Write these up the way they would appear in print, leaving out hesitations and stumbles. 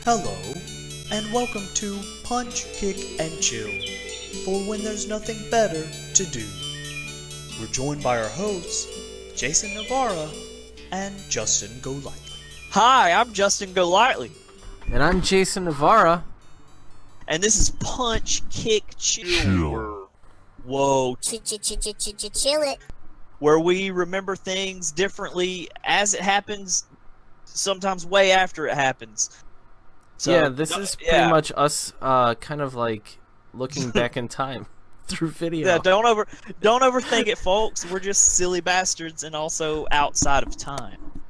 Hello, and welcome to Punch, Kick, and Chill, for when there's nothing better to do. We're joined by our hosts, Jason Nawara and Justin Golightly. Hi, I'm Justin Golightly. And I'm Jason Nawara. And this is Punch, Kick, Chill. Whoa. Chill it. Where we remember things differently as it happens, sometimes way after it happens. So, yeah, this is pretty much us kind of like looking back in time through video. Yeah, don't overthink it, folks. We're just silly bastards and also outside of time.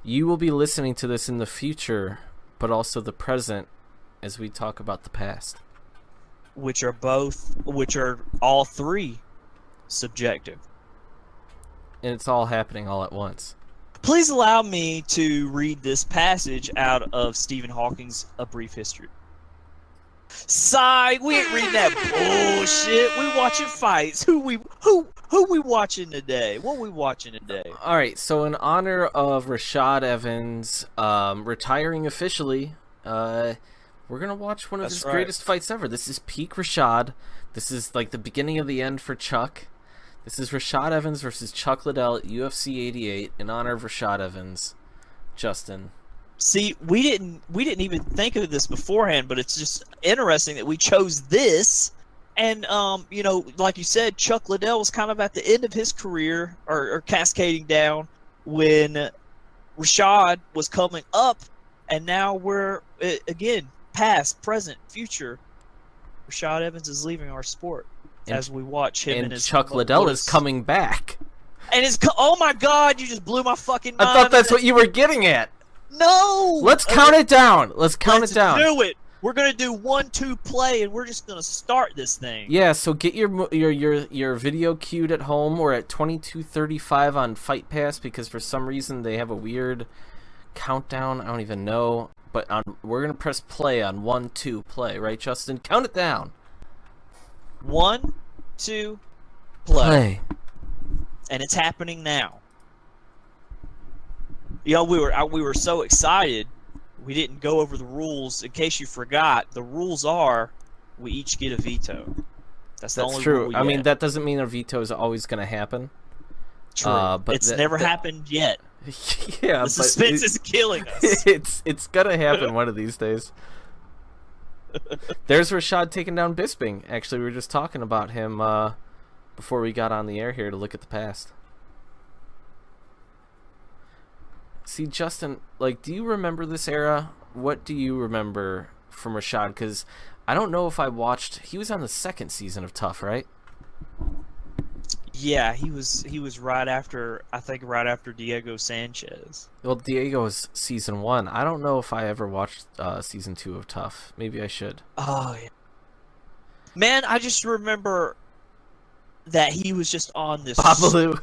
You will be listening to this in the future, but also the present as we talk about the past. Which are all three subjective. And it's all happening all at once. Please allow me to read this passage out of Stephen Hawking's A Brief History. Sigh, we ain't reading that bullshit. We watching fights. Who we watching today? What we watching today? All right, so in honor of Rashad Evans retiring officially, we're gonna watch one of his greatest fights ever. This is peak Rashad. This is like the beginning of the end for Chuck. This is Rashad Evans versus Chuck Liddell at UFC 88 in honor of Rashad Evans. Justin. See, we didn't even think of this beforehand, but it's just interesting that we chose this. And like you said, Chuck Liddell was kind of at the end of his career, or cascading down, when Rashad was coming up, and now we're again past, present, future. Rashad Evans is leaving our sport. As we watch him and his Chuck Liddell is coming back. And oh my God, you just blew my fucking mind. I thought that's what you were getting at. No! Let's count it down. Let's count it down. Do it. We're going to do 1-2 play, and we're just going to start this thing. Yeah, so get your video queued at home. We're at 22:35 on Fight Pass because for some reason they have a weird countdown. I don't even know. But we're going to press play on 1-2 play, right, Justin? Count it down. 1, 2, play. And it's happening now. You know, we were so excited, we didn't go over the rules. In case you forgot, the rules are we each get a veto. That's the only true. rule we I mean, get. that doesn't mean a veto is always going to happen. True. But it's never happened yet. Yeah, the suspense is killing us. It's going to happen one of these days. There's Rashad taking down Bisping. Actually, we were just talking about him before we got on the air here to look at the past. See, Justin, like, do you remember this era? What do you remember from Rashad? Because I don't know if I watched. He was on the second season of Tough, right? Yeah, he was right after, I think, right after Diego Sanchez. Well, Diego was season 1. I don't know if I ever watched season 2 of Tough. Maybe I should. Oh, yeah. Man, I just remember that he was just on this... Babalu.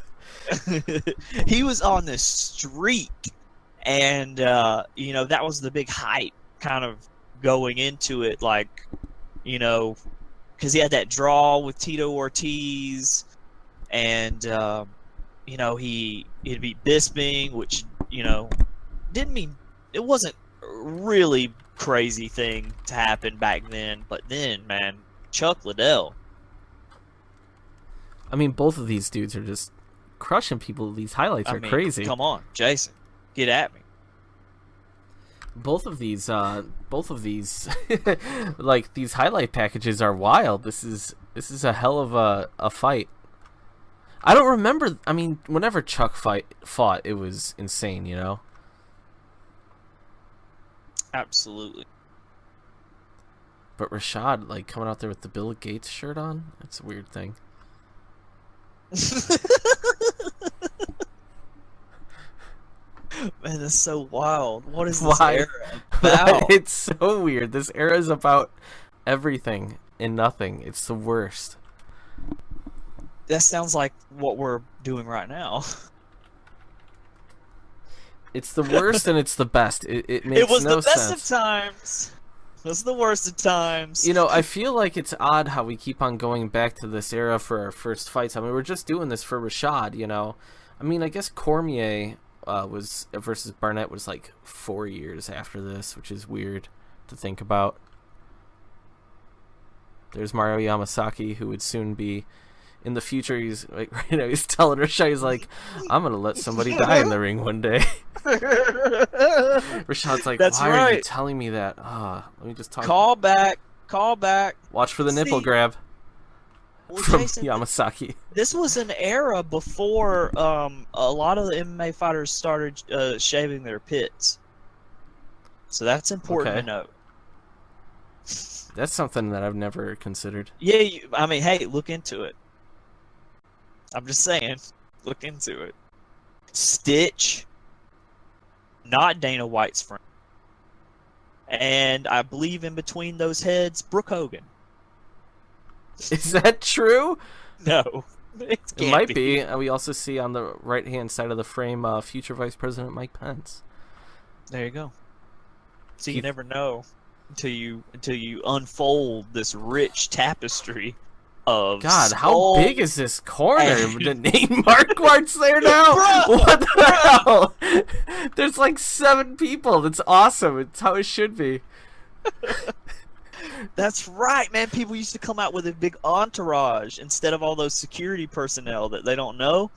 He was on this streak, and, that was the big hype kind of going into it, like, because he had that draw with Tito Ortiz... And, he beat Bisping, which, didn't mean... It wasn't a really crazy thing to happen back then. But then, man, Chuck Liddell. I mean, both of these dudes are just crushing people. These highlights are crazy. Come on, Jason. Get at me. Both of these, like, these highlight packages are wild. This is a hell of a fight. I don't remember. I mean, whenever Chuck fought, it was insane, Absolutely. But Rashad, like, coming out there with the Bill Gates shirt on, it's a weird thing. Man, that's so wild. What is this era about? It's so weird. This era is about everything and nothing. It's the worst. That sounds like what we're doing right now. It's the worst and it's the best. It makes no sense. It was the best of times. It was the worst of times. I feel like it's odd how we keep on going back to this era for our first fights. I mean, we're just doing this for Rashad, I mean, I guess Cormier was versus Barnett was like 4 years after this, which is weird to think about. There's Mario Yamasaki, who would soon be in the future. He's like, right now, he's telling Rashad, he's like, I'm gonna let somebody die in the ring one day. Rashad's like, That's why right. are you telling me that? Let me just talk. Call back. Watch for the nipple grab Well, from Jason, Yamasaki. this was an era before a lot of the MMA fighters started shaving their pits. So that's important to note. That's something that I've never considered. Yeah, I mean, hey, look into it. I'm just saying, look into it. Stitch, not Dana White's friend. And I believe in between those heads, Brooke Hogan. Is that true? No. It might be. We also see on the right-hand side of the frame future Vice President Mike Pence. There you go. So you never know until you unfold this rich tapestry of God, how big is this corner? The name Marquardt's there now? Bro, what the hell? There's like 7 people. That's awesome. It's how it should be. That's right, man. People used to come out with a big entourage instead of all those security personnel that they don't know.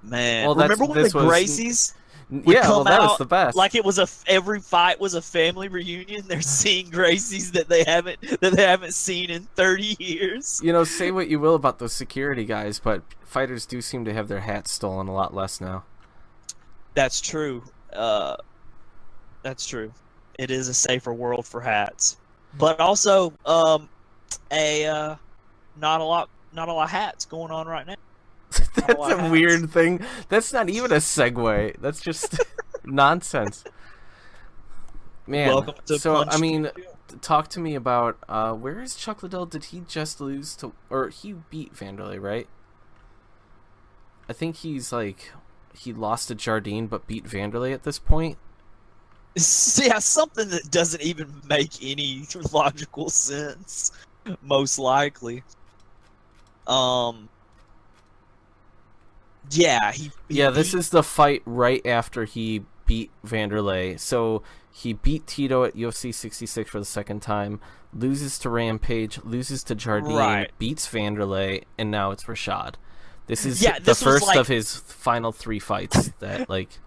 Man, well, remember when the Gracies would come that out was the best. like it was every fight was a family reunion? They're seeing Gracies that they haven't seen in 30 years. You know, say what you will about those security guys, but fighters do seem to have their hats stolen a lot less now. That's true. That's true. It is a safer world for hats. But also, not a lot of hats going on right now. That's a weird thing. That's not even a segue. That's just nonsense. Man, welcome to so Punch. I mean, talk to me about where is Chuck Liddell? Did he just lose to, or he beat Vanderlei, right? I think he's like, he lost to Jardine but beat Vanderlei at this point. Yeah, something that doesn't even make any logical sense, most likely. Yeah, this is the fight right after he beat Vanderlei. So he beat Tito at UFC 66 for the second time, loses to Rampage, loses to Jardine, beats Vanderlei, and now it's Rashad. This is the first of his final 3 fights that, like...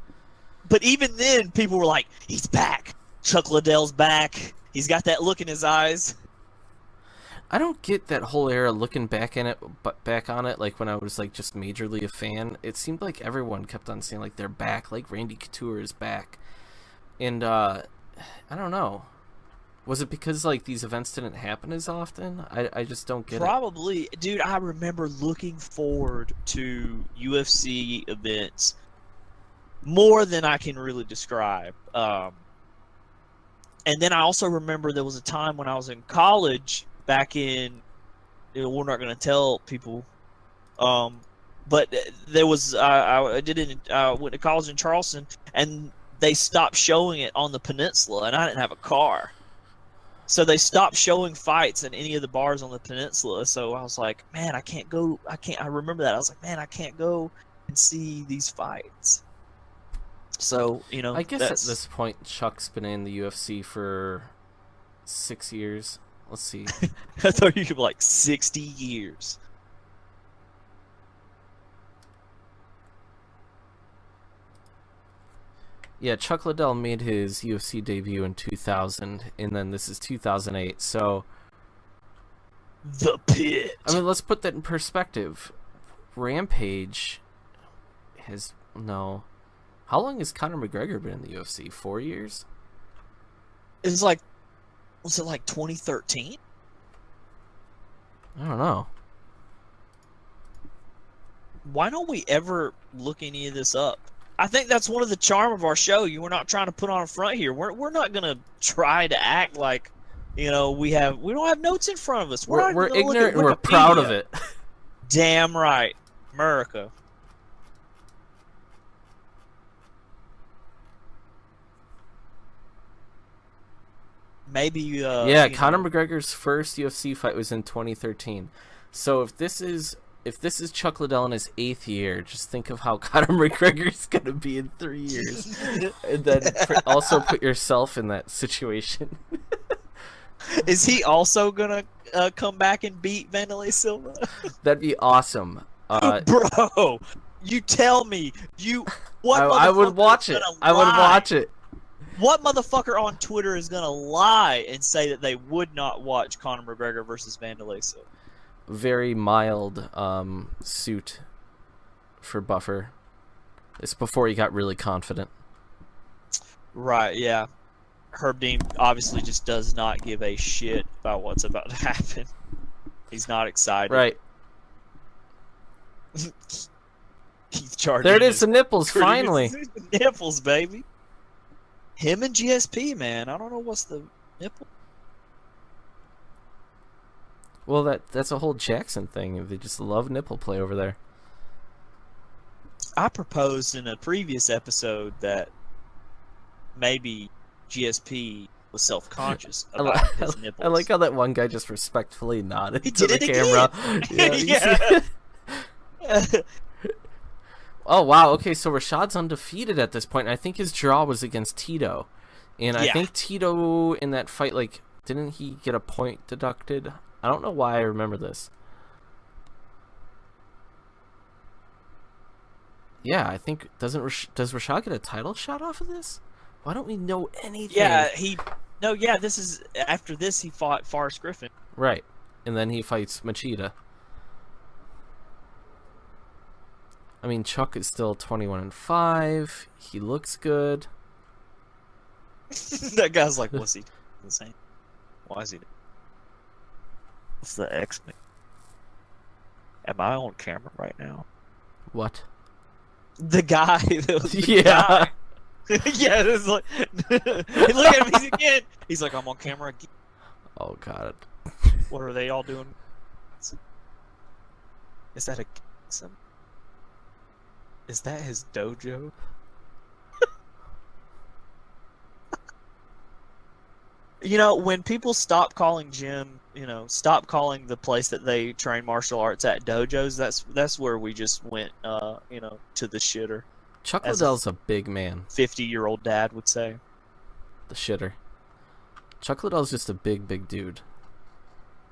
But even then, people were like, he's back. Chuck Liddell's back. He's got that look in his eyes. I don't get that whole era looking back on it, like when I was like just majorly a fan. It seemed like everyone kept on saying like they're back, like Randy Couture is back. And I don't know. Was it because like these events didn't happen as often? I just don't get it. Probably. Dude, I remember looking forward to UFC events more than I can really describe. And then I also remember there was a time when I was in college back in, we're not going to tell people, but there was, I went to college in Charleston, and they stopped showing it on the peninsula, and I didn't have a car. So they stopped showing fights in any of the bars on the peninsula. So I was like, man, I remember that. I was like, man, I can't go and see these fights. So, I guess at this point, Chuck's been in the UFC for 6 years. Let's see. I thought you could be like 60 years. Yeah, Chuck Liddell made his UFC debut in 2000, and then this is 2008, so... The Pit! I mean, let's put that in perspective. Rampage has... No. How long has Conor McGregor been in the UFC? 4 years? Was it like 2013? I don't know. Why don't we ever look any of this up? I think that's one of the charm of our show. We're not trying to put on a front here. We're not gonna try to act like, we don't have notes in front of us. We're ignorant and we're proud of it. Damn right, America. Maybe. Conor McGregor's first UFC fight was in 2013. So if this is if this is Chuck Liddell in his 8th year, just think of how Conor McGregor's going to be in 3 years. And then also put yourself in that situation. Is he also going to come back and beat Vanderlei Silva? That'd be awesome. Bro, you tell me. I would watch it. I would watch it. What motherfucker on Twitter is going to lie and say that they would not watch Conor McGregor versus Vanderlei Silva? Very mild suit for Buffer. It's before he got really confident. Right, yeah. Herb Dean obviously just does not give a shit about what's about to happen. He's not excited. Right. Keith charging. There it is, the nipples, finally. Nipples, baby. Him and GSP, man. I don't know what's the nipple. Well, that's a whole Jackson thing. They just love nipple play over there. I proposed in a previous episode that maybe GSP was self-conscious about his nipples. I like how that one guy just respectfully nodded to the camera. Yeah. Oh, wow. Okay, so Rashad's undefeated at this point. I think his draw was against Tito. And I think Tito in that fight, like, didn't he get a point deducted? I don't know why I remember this. Yeah, I think does Rashad get a title shot off of this? Why don't we know anything? Yeah, this is after this he fought Forrest Griffin. Right. And then he fights Machida. I mean, Chuck is still 21-5. He looks good. That guy's like, what's he insane? Why is he? What's the X? Am I on camera right now? What? The guy. The yeah. Guy. Yeah. It's like, look at him. He's again. He's like, I'm on camera again. Oh God. What are they all doing? Is that Is that his dojo? You know, when people stop calling gym, stop calling the place that they train martial arts at dojos, that's where we just went, to the shitter. Chuck Liddell's a big man. 50-year-old dad would say. The shitter. Chuck Liddell's just a big dude.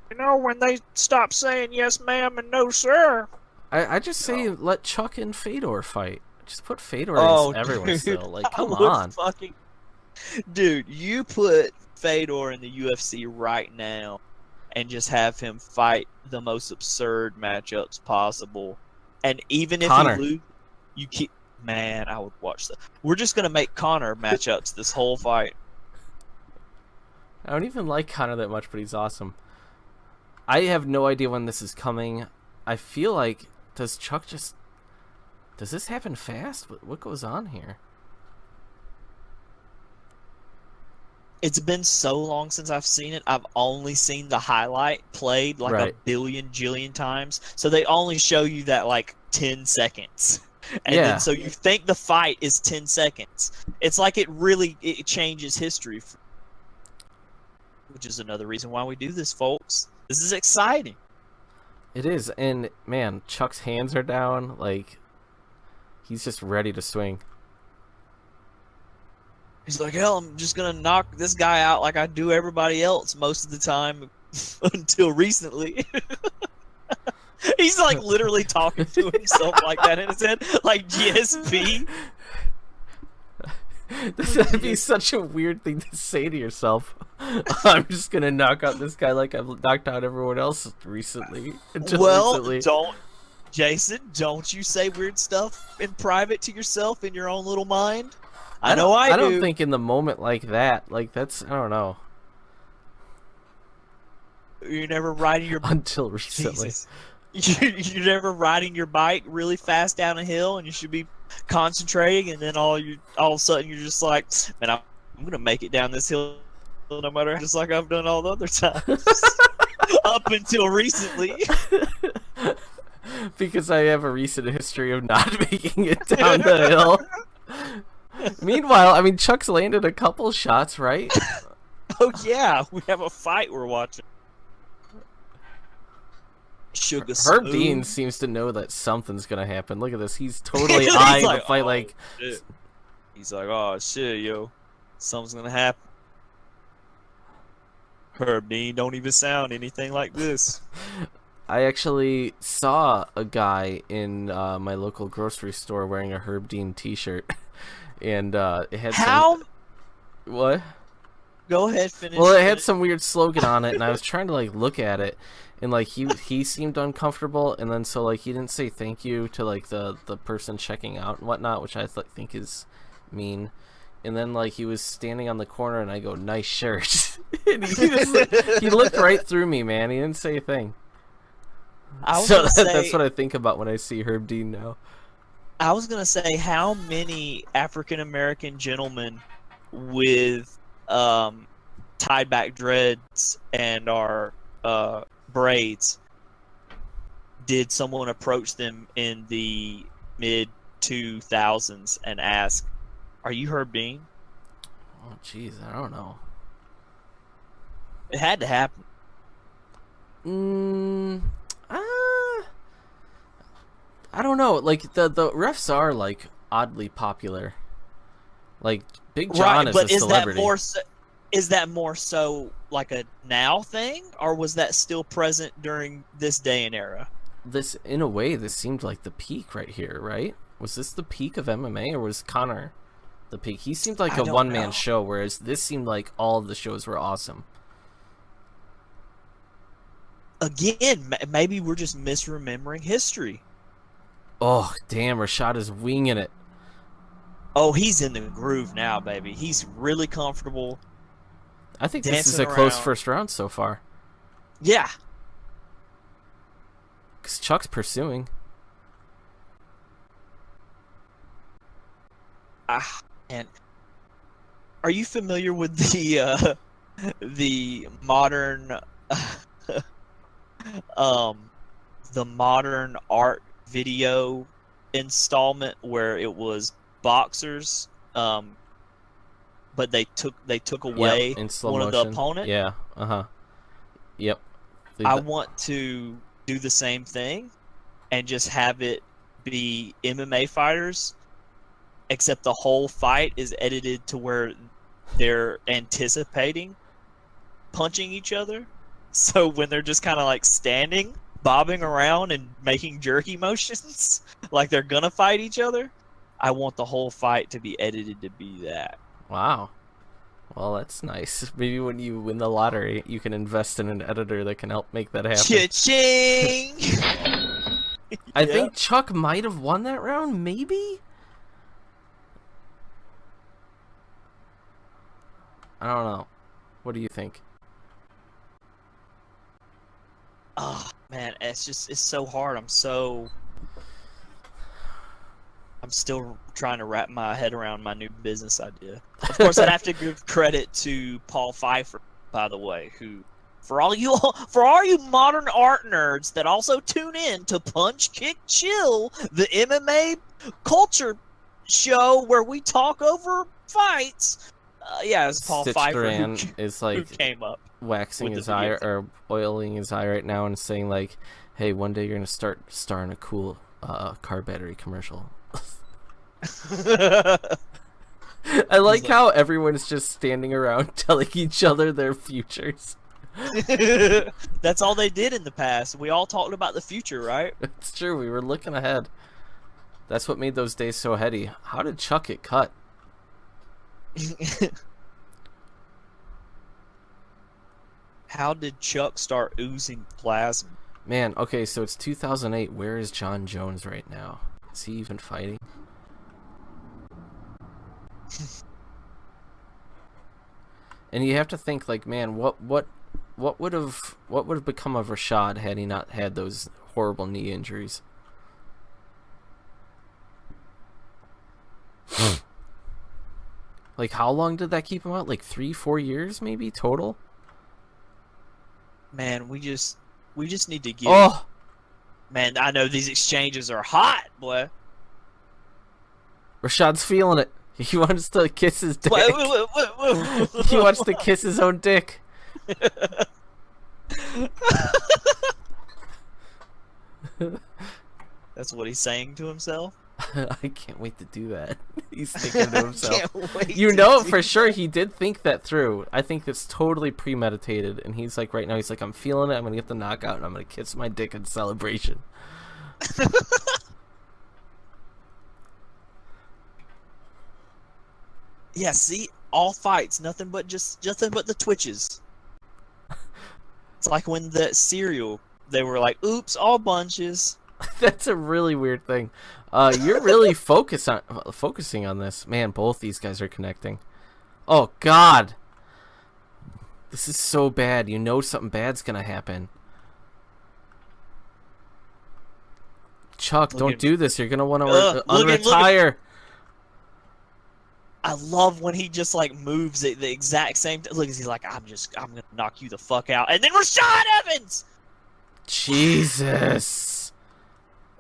You know, when they stop saying yes ma'am and no sir. I just say let Chuck and Fedor fight. Just put Fedor against everyone still. Like, come on. Dude, you put Fedor in the UFC right now and just have him fight the most absurd matchups possible. And even if he loses, you keep... Man, I would watch that. We're just going to make Conor matchups this whole fight. I don't even like Conor that much, but he's awesome. I have no idea when this is coming. I feel like... Does this happen fast? What goes on here? It's been so long since I've seen it. I've only seen the highlight played like a billion jillion times. So they only show you that like 10 seconds. And then so you think the fight is 10 seconds. It's like it changes history. Which is another reason why we do this, folks. This is exciting. It is, and man, Chuck's hands are down, like, he's just ready to swing. He's like, hell, I'm just gonna knock this guy out like I do everybody else most of the time until recently. He's like literally talking to himself like that in his head, like GSP. That'd be such a weird thing to say to yourself. I'm just gonna knock out this guy like I've knocked out everyone else recently. Jason, don't you say weird stuff in private to yourself in your own little mind? I know I do. I don't think in the moment like that. Like, that's, I don't know. You're never riding your... Until recently. You're never riding your bike really fast down a hill, and you should be concentrating, and then all of a sudden you're just like, man, I'm gonna make it down this hill no matter, just like I've done all the other times up until recently. Because I have a recent history of not making it down the hill. Meanwhile, I mean, Chuck's landed a couple shots, right? Oh yeah, we have a fight we're watching. Sugar Herb Smooth. Dean seems to know that something's gonna happen. Look at this. He's totally eyeing the fight like. Shit. He's like, oh shit, yo, something's gonna happen. Herb Dean don't even sound anything like this. I actually saw a guy in my local grocery store wearing a Herb Dean T-shirt, and it had what? Go ahead, finish. Well, it had some weird slogan on it, and I was trying to like look at it, and like he seemed uncomfortable, and then so like he didn't say thank you to like the person checking out and whatnot, which I think is mean. And then like he was standing on the corner, and I go, nice shirt. And he looked right through me, man. He didn't say a thing. That's what I think about when I see Herb Dean now. I was gonna say, how many African American gentlemen with tied back dreads and our braids did someone approach them in the mid 2000s and ask, "Are you Herb Dean?" Oh, jeez, I don't know. It had to happen. I don't know. Like the refs are like oddly popular. Like Big John is a celebrity. Is that more so like a now thing, or was that still present during this day and era? This, in a way, this seemed like the peak right here, right? Was this the peak of MMA, or was Conor the peak? He seemed like a one-man show, whereas this seemed like all of the shows were awesome. Again, maybe we're just misremembering history. Oh, damn, Rashad is winging it. Oh, he's in the groove now, baby. He's really comfortable. I think this is a close first round so far. Yeah. Because Chuck's pursuing. And are you familiar with the modern the modern art video installment where it was boxers, but they took away one of the opponent? Yeah. Yep. I want to do the same thing and just have it be MMA fighters, except the whole fight is edited to where they're anticipating punching each other. So when they're just kind of like standing, bobbing around and making jerky motions like they're gonna fight each other, I want the whole fight to be edited to be that. Wow. Well, that's nice. Maybe when you win the lottery, you can invest in an editor that can help make that happen. Cha-ching! I think Chuck might have won that round, maybe? I don't know. What do you think? Oh, man, it's so hard. I'm still trying to wrap my head around my new business idea. Of course, I'd have to give credit to Paul Pfeiffer, by the way, who, for all you modern art nerds that also tune in to Punch, Kick, Chill, the MMA culture show where we talk over fights. It's Paul Pfeiffer who came up waxing his eye or oiling his eye right now and saying like, "Hey, one day you're gonna start starring a cool car battery commercial." I like how everyone's just standing around telling each other their futures. That's all they did in the past. We all talked about the future, right? It's true. We were looking ahead. That's what made those days so heady. How did Chuck get cut? How did Chuck start oozing plasma? Man, okay, so it's 2008. Where is John Jones right now? Is he even fighting? And you have to think, like, man, what would have become of Rashad had he not had those horrible knee injuries? Like, how long did that keep him out? Like 3-4 years, maybe total. Man, we just need to get. Oh, man, I know these exchanges are hot, boy. Rashad's feeling it. He wants to kiss his dick. He wants to kiss his own dick. That's what he's saying to himself. I can't wait to do that. He's thinking to himself. Can't wait You to know do for sure he did think that through. I think it's totally premeditated, and he's like, right now, he's like, I'm feeling it. I'm gonna get the knockout, and I'm gonna kiss my dick in celebration. Yeah, see, all fights, nothing but the twitches. It's like when the cereal, they were like, "Oops, all bunches." That's a really weird thing. You're really focusing on this, man. Both these guys are connecting. Oh God, this is so bad. You know something bad's gonna happen. Chuck, don't do this. You're gonna want to unretire. I love when he just like moves at the exact same time. Look, he's like, I'm gonna knock you the fuck out, and then Rashad Evans. Jesus.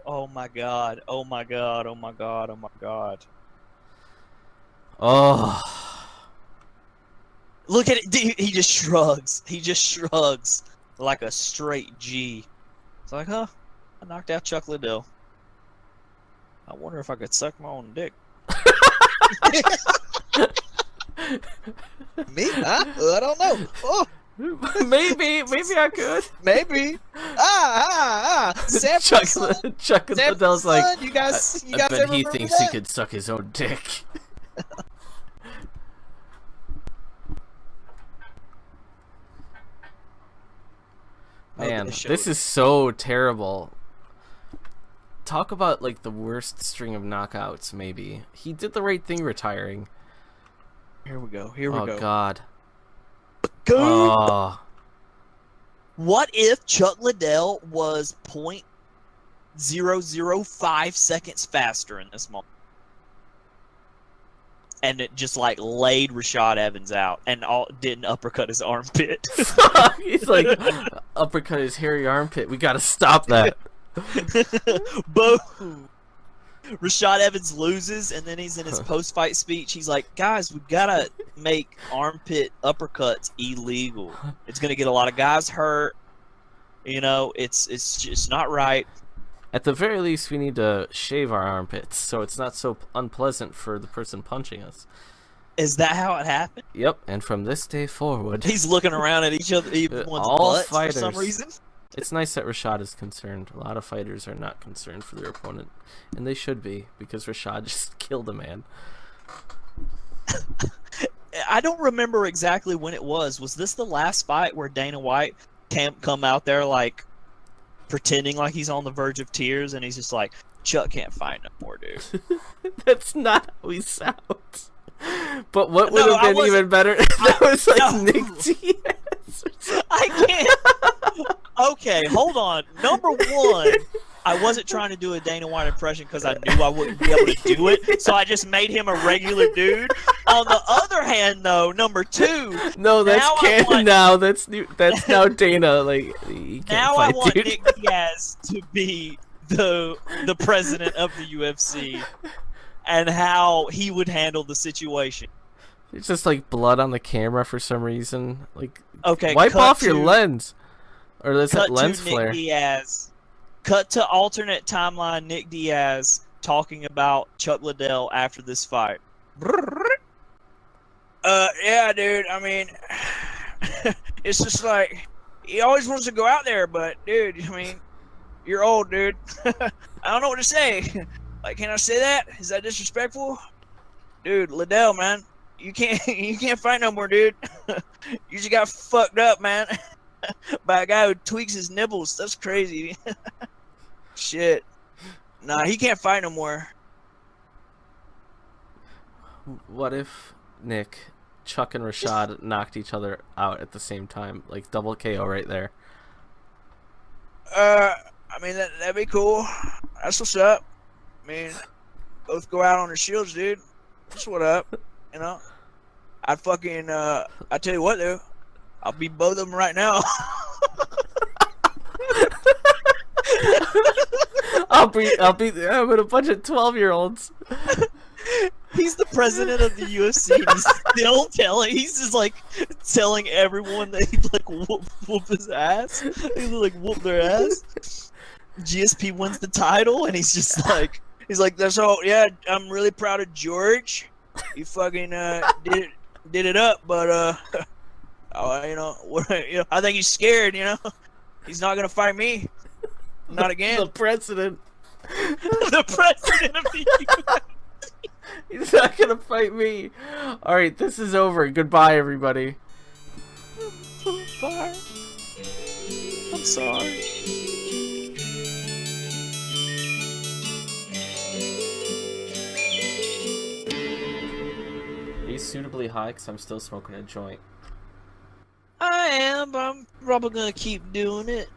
Oh my God! Oh my God! Oh my God! Oh my God! Oh. Look at it. He just shrugs. He just shrugs like a straight G. It's like, huh? I knocked out Chuck Liddell. I wonder if I could suck my own dick. Me? Huh? I don't know. Oh. maybe I could. Maybe. Sanford, Chuck Liddell's like, you guys I bet ever he remember thinks that? he could suck his own dick. Man, this is so terrible. Talk about like the worst string of knockouts, maybe. He did the right thing retiring. Here we go. Here we go. Oh God. Go. Oh. What if Chuck Liddell was 0.005 seconds faster in this moment? And it just like laid Rashad Evans out and didn't uppercut his armpit. He's like, uppercut his hairy armpit. We gotta stop that. Boom. Rashad Evans loses, and then he's in his post-fight speech. He's like, guys, we gotta make armpit uppercuts illegal. It's gonna get a lot of guys hurt. You know, it's just not right. At the very least, we need to shave our armpits so it's not so unpleasant for the person punching us. Is that how it happened? Yep, and from this day forward... He's looking around at each other, everyone's butts fighters. For some reason. It's nice that Rashad is concerned. A lot of fighters are not concerned for their opponent, and they should be, because Rashad just killed a man. I don't remember exactly when it was. Was this the last fight where Dana White come out there like pretending like he's on the verge of tears, and he's just like, Chuck can't fight no more, dude. That's not how he sounds. But what would have been even better? That was like Nick Diaz. I can't. Okay, hold on. Number one, I wasn't trying to do a Dana White impression because I knew I wouldn't be able to do it, so I just made him a regular dude. On the other hand, though, number two, no, that's canon now. That's new. That's now Dana. Like, he can't now fight, I want dude. Nick Diaz to be the president of the UFC, and how he would handle the situation. It's just like blood on the camera for some reason. Like, okay, wipe off your lens, or is that lens flare? Nick Diaz. Cut to alternate timeline. Nick Diaz talking about Chuck Liddell after this fight. Yeah, dude. I mean, it's just like he always wants to go out there, but dude, I mean, you're old, dude. I don't know what to say. Like, can I say that? Is that disrespectful? Dude, Liddell, man, you can't fight no more, dude. You just got fucked up, man, by a guy who tweaks his nipples. That's crazy. Shit. Nah, he can't fight no more. What if Nick, Chuck, and Rashad knocked each other out at the same time, like double KO right there? I mean, that'd be cool. That's what's up. I mean, both go out on their shields, dude. That's what up. You know, I'd fucking, I tell you what, though, I'll beat both of them right now. I'm with a bunch of 12-year-olds. He's the president of the UFC. And he's just like telling everyone that he'd like whoop his ass. He'd like whoop their ass. GSP wins the title, and he's just like, that's all. Yeah, I'm really proud of George. He fucking did it up, but I think he's scared. He's not gonna fight me. Not again. The president. The president of the UFC. He's not gonna fight me. All right, this is over. Goodbye, everybody. Bye. I'm sorry. Are you suitably high? Because I'm still smoking a joint. I am, but I'm probably gonna keep doing it.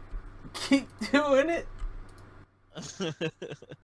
Keep doing it?